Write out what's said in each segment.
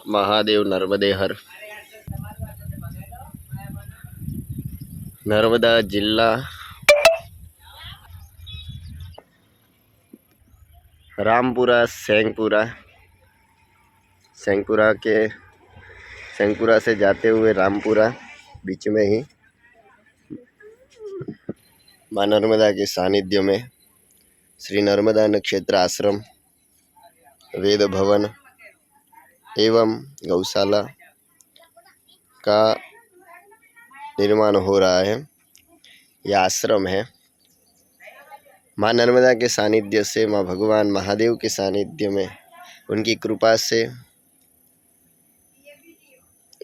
महादेव नर्मदे हर। नर्मदा जिला रामपुरा सेंगपुरा से जाते हुए रामपुरा बीच में ही माँ नर्मदा के सानिध्य में श्री नर्मदा नक्षत्र आश्रम, वेद भवन एवं गौशाला का निर्माण हो रहा है। यह आश्रम है। माँ नर्मदा के सानिध्य से, माँ भगवान महादेव के सानिध्य में, उनकी कृपा से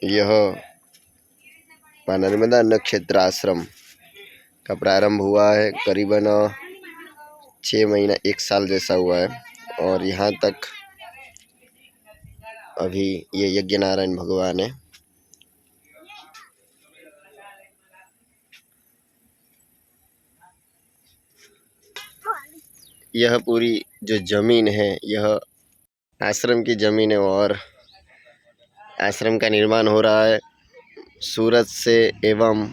यह माँ नर्मदा नक्षत्र आश्रम का प्रारंभ हुआ है। करीबन 6 महीना 1 साल जैसा हुआ है और यहाँ तक अभी ये यज्ञ नारायण भगवान है। यह पूरी जो जमीन है यह आश्रम की जमीन है और आश्रम का निर्माण हो रहा है सूरत से, एवं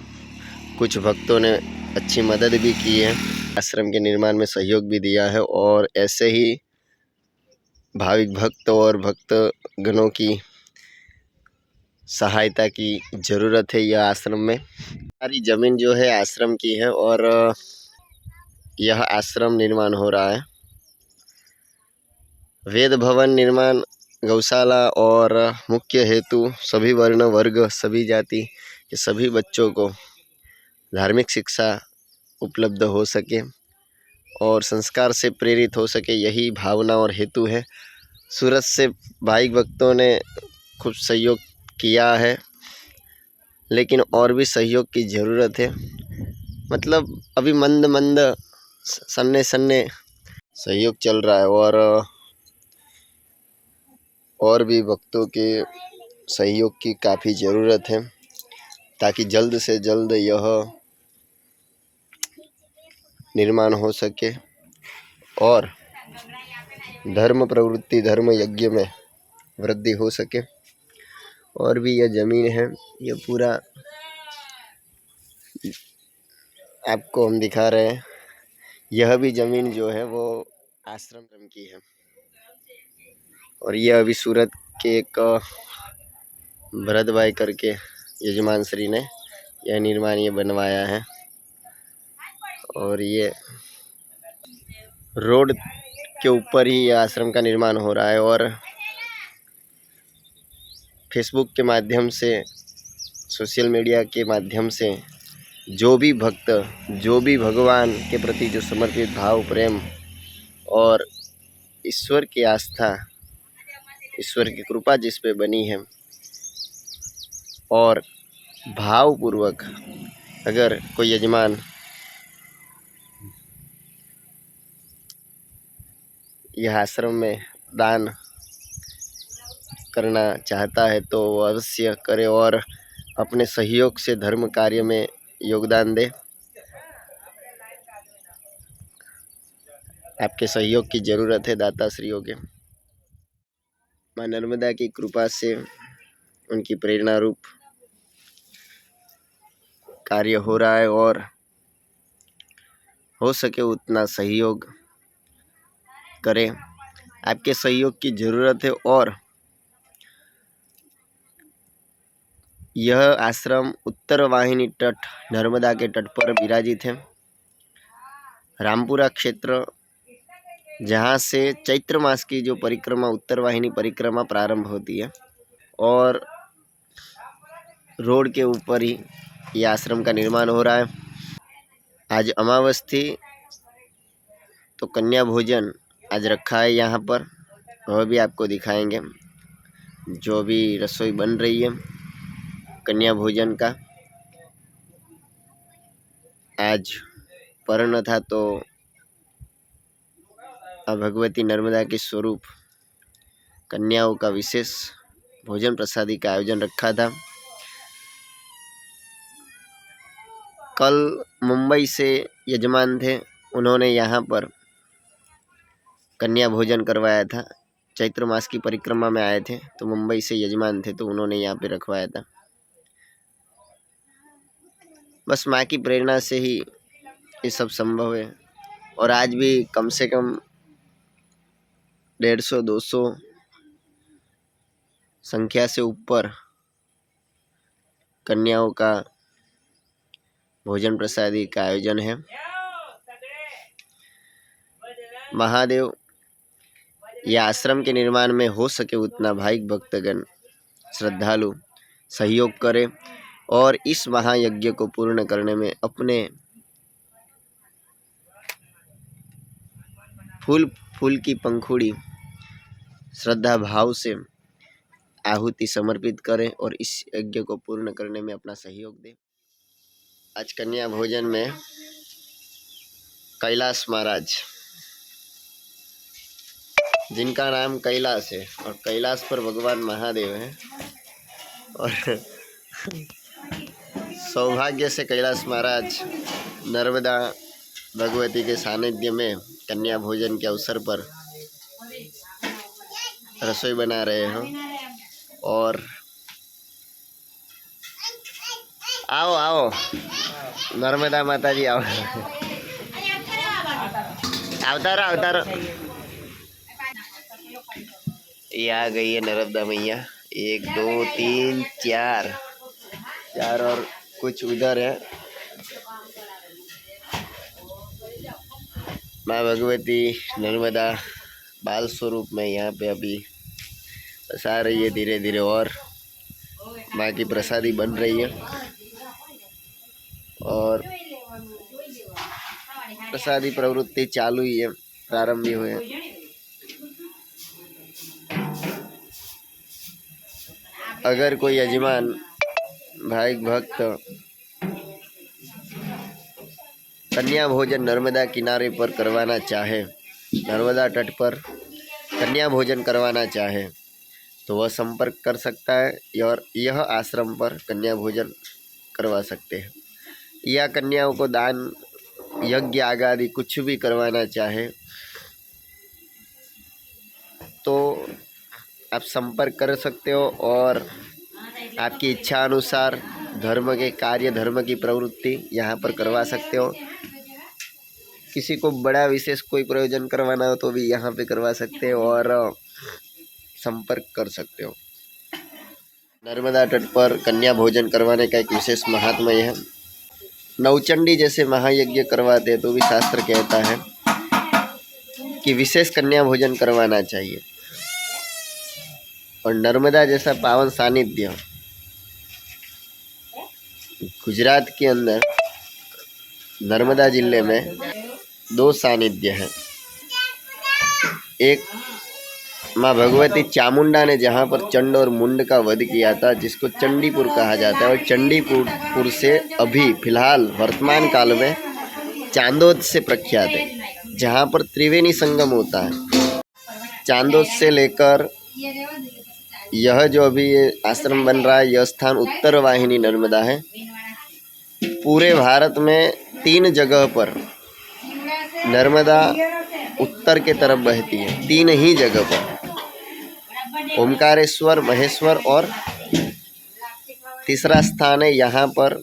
कुछ भक्तों ने अच्छी मदद भी की है, आश्रम के निर्माण में सहयोग भी दिया है। और ऐसे ही भाविक भक्त और भक्तगणों की सहायता की ज़रूरत है। यह आश्रम में सारी ज़मीन जो है आश्रम की है और यह आश्रम निर्माण हो रहा है। वेद भवन निर्माण, गौशाला और मुख्य हेतु सभी वर्ण वर्ग, सभी जाति के सभी बच्चों को धार्मिक शिक्षा उपलब्ध हो सके और संस्कार से प्रेरित हो सके, यही भावना और हेतु है। सूरत से भाई भक्तों ने खूब सहयोग किया है, लेकिन और भी सहयोग की ज़रूरत है। मतलब अभी मंद मंद सन्ने सहयोग चल रहा है और भी भक्तों के सहयोग की काफ़ी ज़रूरत है ताकि जल्द से जल्द यह निर्माण हो सके और धर्म प्रवृत्ति, धर्म यज्ञ में वृद्धि हो सके। और भी यह ज़मीन है, यह पूरा आपको हम दिखा रहे हैं। यह भी ज़मीन जो है वो आश्रम की है और यह अभी सूरत के एक भरत भाई करके यजमान श्री ने यह निर्माण ये बनवाया है और ये रोड के ऊपर ही यह आश्रम का निर्माण हो रहा है। और फेसबुक के माध्यम से, सोशल मीडिया के माध्यम से जो भी भक्त, जो भी भगवान के प्रति जो समर्पित भाव, प्रेम और ईश्वर की आस्था, ईश्वर की कृपा जिस पे बनी है और भावपूर्वक अगर कोई यजमान यह आश्रम में दान करना चाहता है तो वो अवश्य करे और अपने सहयोग से धर्म कार्य में योगदान दे। आपके सहयोग की ज़रूरत है दाताश्रियों के। माँ नर्मदा की कृपा से उनकी प्रेरणा रूप कार्य हो रहा है और हो सके उतना सहयोग करें। आपके सहयोग की ज़रूरत है और यह आश्रम उत्तर वाहिनी तट, नर्मदा के तट पर विराजित है। रामपुरा क्षेत्र, जहाँ से चैत्र मास की जो परिक्रमा, उत्तर वाहिनी परिक्रमा प्रारंभ होती है और रोड के ऊपर ही यह आश्रम का निर्माण हो रहा है। आज अमावस थी तो कन्या भोजन आज रखा है यहाँ पर, वह भी आपको दिखाएंगे। जो भी रसोई बन रही है कन्या भोजन का, आज पर्ण था तो माँ भगवती नर्मदा के स्वरूप कन्याओं का विशेष भोजन प्रसादी का आयोजन रखा था। कल मुंबई से यजमान थे, उन्होंने यहाँ पर कन्या भोजन करवाया था। चैत्र मास की परिक्रमा में आए थे तो मुंबई से यजमान थे तो उन्होंने यहाँ पे रखवाया था। बस माँ की प्रेरणा से ही ये सब संभव है। और आज भी कम से कम 150-200 संख्या से ऊपर कन्याओं का भोजन प्रसादी का आयोजन है। महादेव या आश्रम के निर्माण में हो सके उतना भाविक भक्तगण श्रद्धालु सहयोग करें और इस महायज्ञ को पूर्ण करने में अपने फूल की पंखुड़ी श्रद्धा भाव से आहुति समर्पित करें और इस यज्ञ को पूर्ण करने में अपना सहयोग दें। आज कन्या भोजन में कैलाश महाराज, जिनका नाम कैलाश है और कैलाश पर भगवान महादेव हैं, और सौभाग्य से कैलाश महाराज नर्मदा भगवती के सानिध्य में कन्या भोजन के अवसर पर रसोई बना रहे हो। और आओ आओ नर्मदा माता जी आओ, अवतारो। ये आ गई है नर्मदा मैया। 1 2 3 4 और कुछ उधर है। माँ भगवती नर्मदा बाल स्वरूप में यहाँ पे अभी बसा रही है धीरे धीरे, और माँ की प्रसादी बन रही है और प्रसादी प्रवृत्ति चालू ही है, प्रारंभ हुए हैं। अगर कोई यजमान भाई भक्त कन्या भोजन नर्मदा किनारे पर करवाना चाहे, नर्मदा तट पर कन्या भोजन करवाना चाहे तो वह संपर्क कर सकता है और यह आश्रम पर कन्या भोजन करवा सकते हैं। या कन्याओं को दान यज्ञ आदि कुछ भी करवाना चाहे तो आप संपर्क कर सकते हो और आपकी इच्छा अनुसार धर्म के कार्य, धर्म की प्रवृत्ति यहाँ पर करवा सकते हो। किसी को बड़ा विशेष कोई प्रयोजन करवाना हो तो भी यहाँ पे करवा सकते हो और संपर्क कर सकते हो। नर्मदा तट पर कन्या भोजन करवाने का एक विशेष महात्म्य है। नवचंडी जैसे महायज्ञ करवाते हैं तो भी शास्त्र कहता है कि विशेष कन्या भोजन करवाना चाहिए। और नर्मदा जैसा पावन सानिध्य गुजरात के अंदर नर्मदा जिले में 2 सानिध्य हैं। एक माँ भगवती चामुंडा ने जहाँ पर चंड और मुंड का वध किया था, जिसको चंडीपुर कहा जाता है, और चंडीपुर से अभी फिलहाल वर्तमान काल में चांदोद से प्रख्यात है, जहाँ पर त्रिवेणी संगम होता है। चांदोद से लेकर यह जो अभी ये आश्रम बन रहा है, यह स्थान उत्तर वाहिनी नर्मदा है। पूरे भारत में 3 जगह पर नर्मदा उत्तर के तरफ बहती है, 3 ही जगह पर, ओमकारेश्वर, महेश्वर और तीसरा स्थान है यहाँ पर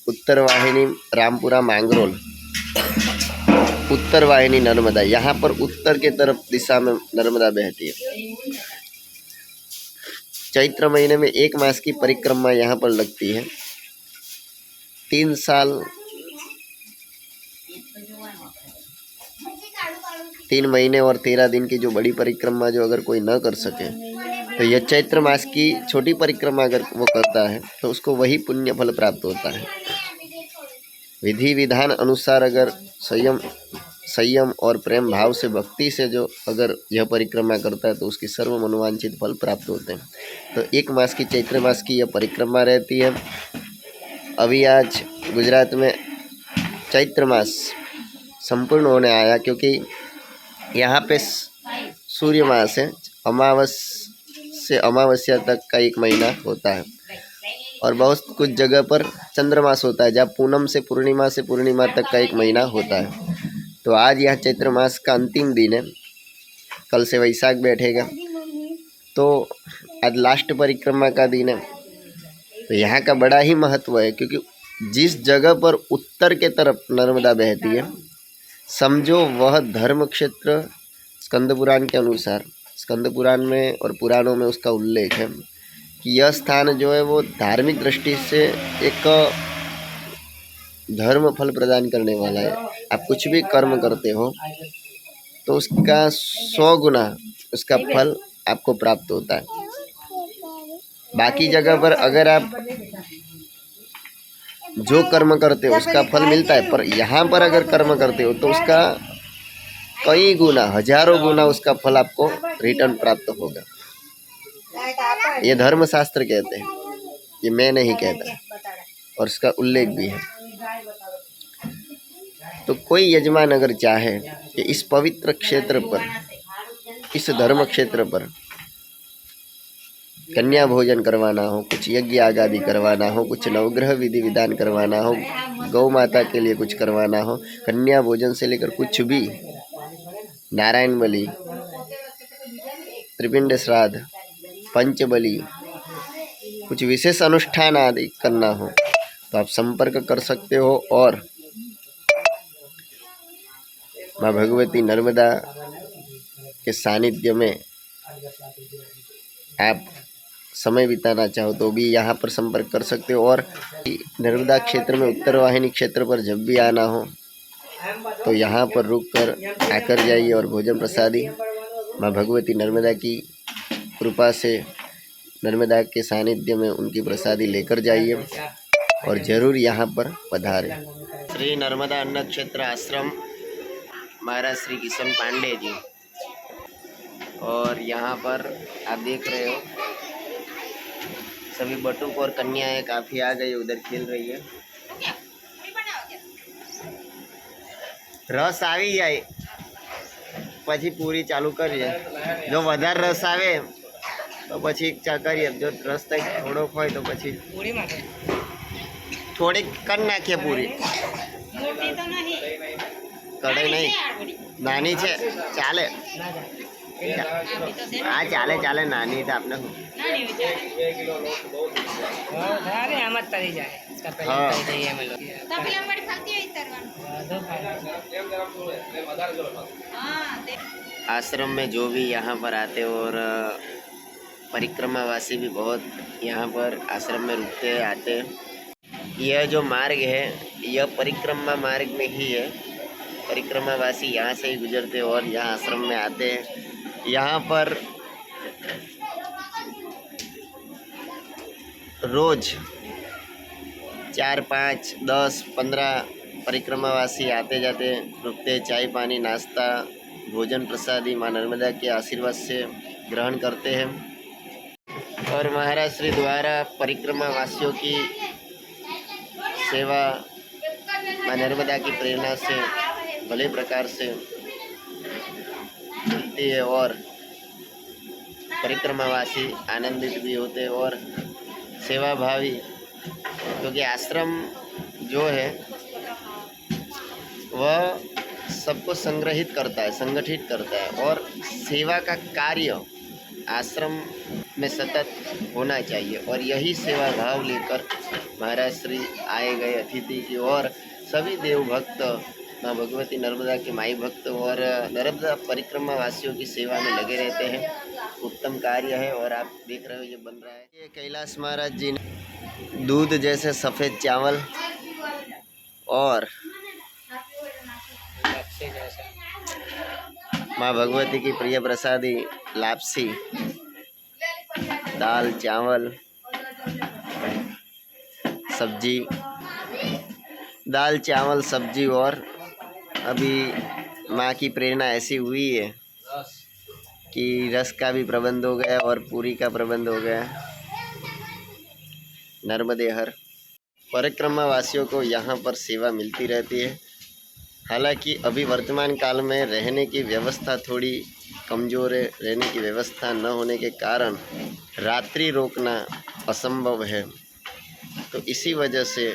उत्तर वाहिनी रामपुरा मांगरोल, उत्तर वाहिनी नर्मदा। यहाँ पर उत्तर के तरफ दिशा में नर्मदा बहती है। चैत्र महीने में 1 मास की परिक्रमा यहाँ पर लगती है। 3 साल 3 महीने और 13 दिन की जो बड़ी परिक्रमा जो अगर कोई न कर सके तो यह चैत्र मास की छोटी परिक्रमा अगर वो करता है तो उसको वही पुण्य फल प्राप्त होता है। विधि विधान अनुसार अगर संयम और प्रेम भाव से भक्ति से जो अगर यह परिक्रमा करता है तो उसकी सर्व मनोवांछित फल प्राप्त होते हैं। तो 1 मास की चैत्र मास की यह परिक्रमा रहती है। अभी आज गुजरात में चैत्र मास संपूर्ण होने आया, क्योंकि यहाँ पे सूर्य मास है, अमावस से अमावस्या तक का 1 महीना होता है। और बहुत कुछ जगह पर चंद्रमास होता है, जहाँ पूनम से पूर्णिमा तक का 1 महीना होता है। तो आज यह चैत्र मास का अंतिम दिन है, कल से वैशाख बैठेगा। तो आज लास्ट परिक्रमा का दिन है। तो यहाँ का बड़ा ही महत्व है, क्योंकि जिस जगह पर उत्तर के तरफ नर्मदा बहती है, समझो वह धर्म क्षेत्र स्कंद पुराण के अनुसार, स्कंद पुराण में और पुराणों में उसका उल्लेख है कि यह स्थान जो है वो धार्मिक दृष्टि से एक धर्म फल प्रदान करने वाला है। आप कुछ भी कर्म करते हो तो उसका 100 गुना उसका फल आपको प्राप्त होता है। बाकी जगह पर अगर आप जो कर्म करते हो उसका फल मिलता है, पर यहाँ पर अगर कर्म करते हो तो उसका कई गुना, हजारों गुना उसका फल आपको रिटर्न प्राप्त होगा। ये धर्मशास्त्र कहते हैं, ये मैं नहीं कहता, और इसका उल्लेख भी है। तो कोई यजमान अगर चाहे कि इस पवित्र क्षेत्र पर, इस धर्म क्षेत्र पर कन्या भोजन करवाना हो, कुछ यज्ञ आदि करवाना हो, कुछ नवग्रह विधि विधान करवाना हो, गौ माता के लिए कुछ करवाना हो, कन्या भोजन से लेकर कुछ भी, नारायण बलि, त्रिपिंड श्राद्ध, पंच बलि, कुछ विशेष अनुष्ठान आदि करना हो तो आप संपर्क कर सकते हो। और माँ भगवती नर्मदा के सानिध्य में आप समय बिताना चाहो तो भी यहाँ पर संपर्क कर सकते हो। और नर्मदा क्षेत्र में उत्तर वाहिनी क्षेत्र पर जब भी आना हो तो यहाँ पर रुक कर आकर जाइए और भोजन प्रसादी माँ भगवती नर्मदा की कृपा से, नर्मदा के सानिध्य में उनकी प्रसादी लेकर जाइए और ज़रूर यहाँ पर पधारें। श्री नर्मदा अन्न क्षेत्र आश्रम, महाराज श्री किशन पांडे जी। और यहाँ पर आप देख रहे हो सभी बटुक और कन्याएं काफ़ी आ गई, उधर खेल रही है। रस આવી જાય પછી પૂરી ચાલુ કરીએ, જો વધારે રસ આવે તો પછી કરીએ, જો રસ થોડોક હોય તો પછી થોડીક કરી નાખીએ પૂરી। કઢાઈ નહીં, નાની છે, ચાલે। हाँ चाले चाले, नानी तो आपने आश्रम में जो भी यहाँ पर आते और परिक्रमावासी भी बहुत यहाँ पर आश्रम में रुकते आते। यह जो मार्ग है यह परिक्रमा मार्ग में ही है, परिक्रमावासी यहाँ से ही गुजरते और यहाँ आश्रम में आते हैं। यहाँ पर रोज 4, 5, 10, 15 परिक्रमावासी आते जाते रुकते, चाय पानी नाश्ता भोजन प्रसादी माँ नर्मदा के आशीर्वाद से ग्रहण करते हैं। और महाराज श्री द्वारा परिक्रमावासियों की सेवा माँ नर्मदा की प्रेरणा से भले प्रकार से मिलती है और परिक्रमावासी आनंदित भी होते हैं और सेवा भावी, क्योंकि आश्रम जो है वह सबको संग्रहित करता है, संगठित करता है और सेवा का कार्य आश्रम में सतत होना चाहिए। और यही सेवा भाव लेकर महाराज श्री आए गए अतिथि की और सभी देव भक्त माँ भगवती नर्मदा के माई भक्त और नर्मदा परिक्रमा वासियों की सेवा में लगे रहते हैं। उत्तम कार्य है और आप देख रहे हो ये बन रहा है। ये कैलाश महाराज जी ने दूध जैसे सफ़ेद चावल और माँ भगवती की प्रिय प्रसादी लापसी, दाल चावल सब्जी, दाल चावल सब्जी, और अभी माँ की प्रेरणा ऐसी हुई है कि रस का भी प्रबंध हो गया और पूरी का प्रबंध हो गया। नर्मदे हर परिक्रमा वासियों को यहाँ पर सेवा मिलती रहती है। हालांकि अभी वर्तमान काल में रहने की व्यवस्था थोड़ी कमज़ोर है, रहने की व्यवस्था न होने के कारण रात्रि रोकना असंभव है। तो इसी वजह से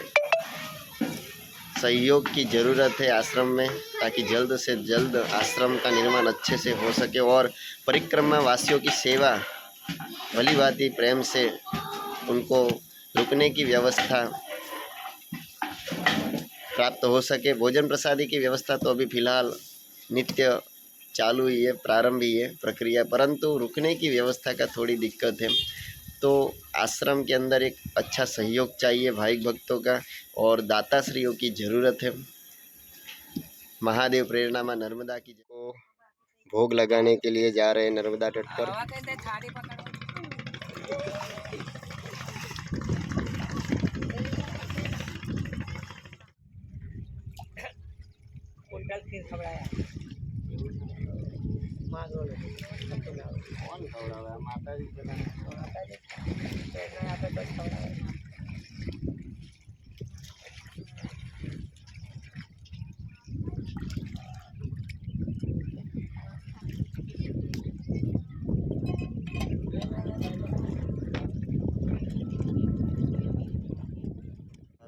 सहयोग की ज़रूरत है आश्रम में, ताकि जल्द से जल्द आश्रम का निर्माण अच्छे से हो सके और परिक्रमा वासियों की सेवा भली भांति प्रेम से उनको रुकने की व्यवस्था प्राप्त हो सके। भोजन प्रसादी की व्यवस्था तो अभी फ़िलहाल नित्य चालू ही है, प्रारंभ ही है प्रक्रिया, परंतु रुकने की व्यवस्था का थोड़ी दिक्कत है। तो आश्रम के अंदर एक अच्छा सहयोग चाहिए भाई भक्तों का और दाताश्रियों की ज़रूरत है। महादेव प्रेरणा में नर्मदा की को भोग लगाने के लिए जा रहे हैं नर्मदा तट पर।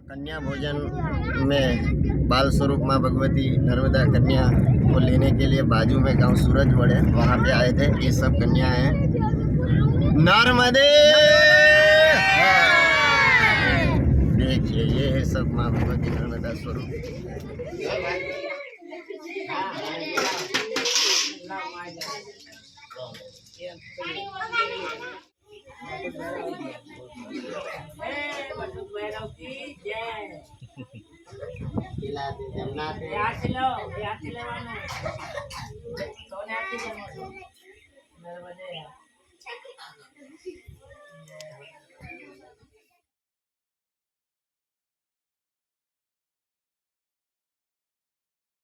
कन्या भोजन में बाल स्वरूप माँ भगवती नर्मदा कन्या को लेने के लिए बाजू में गांव सूरजगढ़ है, वहाँ पे आए थे। ये सब कन्या हैं। नर्मदे देखिए, ये है सब माँ भगवती नर्मदा स्वरूप।